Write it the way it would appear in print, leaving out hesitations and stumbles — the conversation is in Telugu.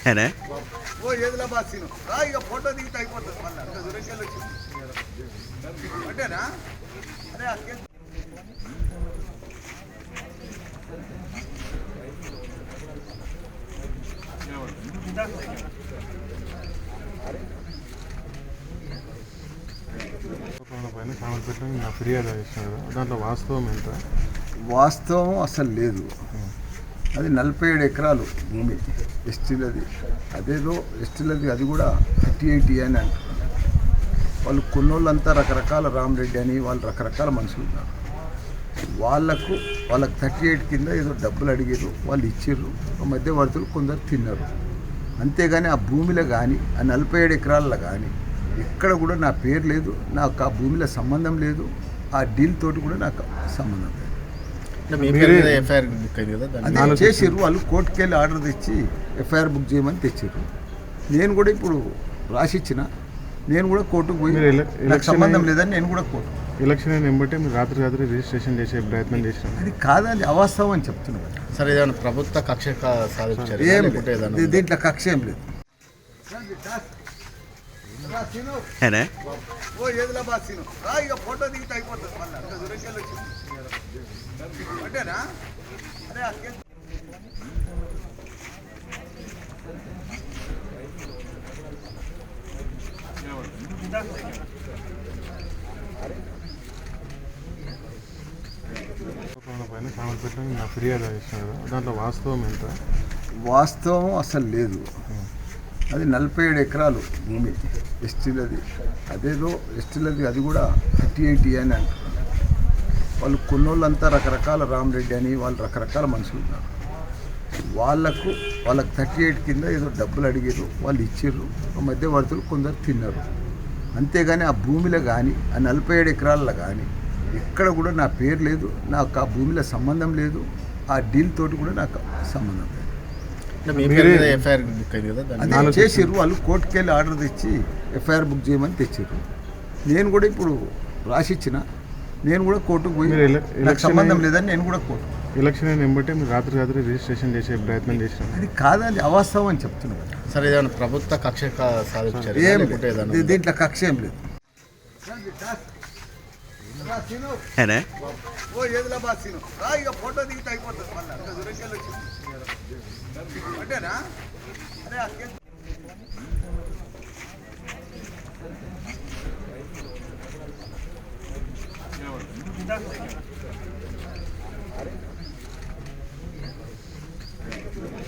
ఏనే ఓ ఏదిలా బాగా సీను రా ఇక ఫోటో దిగితే అయిపోతుంది మళ్ళీ అంత దూరంకెళ్ళి వచ్చింది అంటేనా అరే ఆ కేసు పైన సామర్పేటలో నా ఫిర్యాదు చేసిన కదా దాంట్లో వాస్తవం ఎంత? వాస్తవం అసలు లేదు. అది 47 ఎకరాలు భూమి ఎస్టీలది. అదేదో ఎస్టీలది, అది కూడా 58 అని అంటున్నారు. వాళ్ళు కొన్నోళ్ళంతా రకరకాల రామరెడ్డి అని వాళ్ళు రకరకాల మనుషులు ఉన్నారు. వాళ్ళకు 38 కింద ఏదో డబ్బులు అడిగారు, వాళ్ళు ఇచ్చిర్రు. మధ్యవర్తులు కొందరు తిన్నారు. అంతేగాని ఆ భూమిలో కానీ ఆ 47 ఎకరాల్లో కానీ ఎక్కడ కూడా నా పేరు లేదు, నాకు ఆ భూమిలో సంబంధం లేదు, ఆ డీల్ తోటి కూడా నాకు సంబంధం లేదు. అదే చేసిర్రు వాళ్ళు, కోర్టుకు వెళ్ళి ఆర్డర్ తెచ్చి ఎఫ్ఐఆర్ బుక్ చేయమని తెచ్చిర్రు. నేను కూడా ఇప్పుడు రాసిచ్చిన, నేను కూడా కోర్టుకు పోయి నాకు సంబంధం లేదని నేను కూడా కోర్టు ఎలక్షన్ అయిన వెంబటే మీరు రాత్రి రిజిస్ట్రేషన్ చేసే ప్రయత్నం చేసిన అది కాదని అవాస్తవం అని చెప్తున్నారు. సరే, ఏదైనా ప్రభుత్వ కక్ష సాధించారు? దీంట్లో కక్ష ఏం లేదు. ఏనే ఓ ఏదిలా బాగా సీను రా ఇక ఫోటో దిగితే అయిపోతుంది మళ్ళీ అంత దూరంకెళ్ళి వచ్చింది అంటేనా అరే ఆ కేసు పైన సామర్పేటలో నా ఫిర్యాదు చేసిన కదా దాంట్లో వాస్తవం ఎంత? వాస్తవం అసలు లేదు. అది 47 ఎకరాలు భూమి ఎస్టీలది. అదేదో ఎస్టీలది, అది కూడా 58 అని అంటున్నారు. వాళ్ళు కొన్నోళ్ళంతా రకరకాల రామరెడ్డి అని వాళ్ళు రకరకాల మనుషులు ఉన్నారు. వాళ్ళకు 38 కింద ఏదో డబ్బులు అడిగారు, వాళ్ళు ఇచ్చిర్రు. మధ్యవర్తులు కొందరు తిన్నారు. అంతేగాని ఆ భూమిలో కానీ ఆ 47 ఎకరాల్లో కానీ ఎక్కడ కూడా నా పేరు లేదు, నాకు ఆ భూమిలో సంబంధం లేదు, ఆ డీల్ తోటి కూడా నాకు సంబంధం లేదు. అదే చేసిర్రు వాళ్ళు, కోర్టుకు వెళ్ళి ఆర్డర్ తెచ్చి ఎఫ్ఐఆర్ బుక్ చేయమని తెచ్చిర్రు. నేను కూడా ఇప్పుడు రాసిచ్చిన, నేను కూడా కోర్టుకు పోయి నాకు సంబంధం లేదని నేను కూడా కోర్టు ఎలక్షన్ అయిన వెంబటే మీరు రాత్రి రిజిస్ట్రేషన్ చేసే ప్రయత్నం చేసిన అది కాదని అవాస్తవం అని చెప్తున్నారు. సరే, ఏదైనా ప్రభుత్వ కక్ష సాధించారు? దీంట్లో కక్ష ఏం లేదు. ఏనే ఓ ఏదిలా బాగా సీను రా ఇక ఫోటో దిగితే అయిపోతుంది మళ్ళీ అంత దూరంకెళ్ళి వచ్చింది అంటేనా అరే ఆ కేసు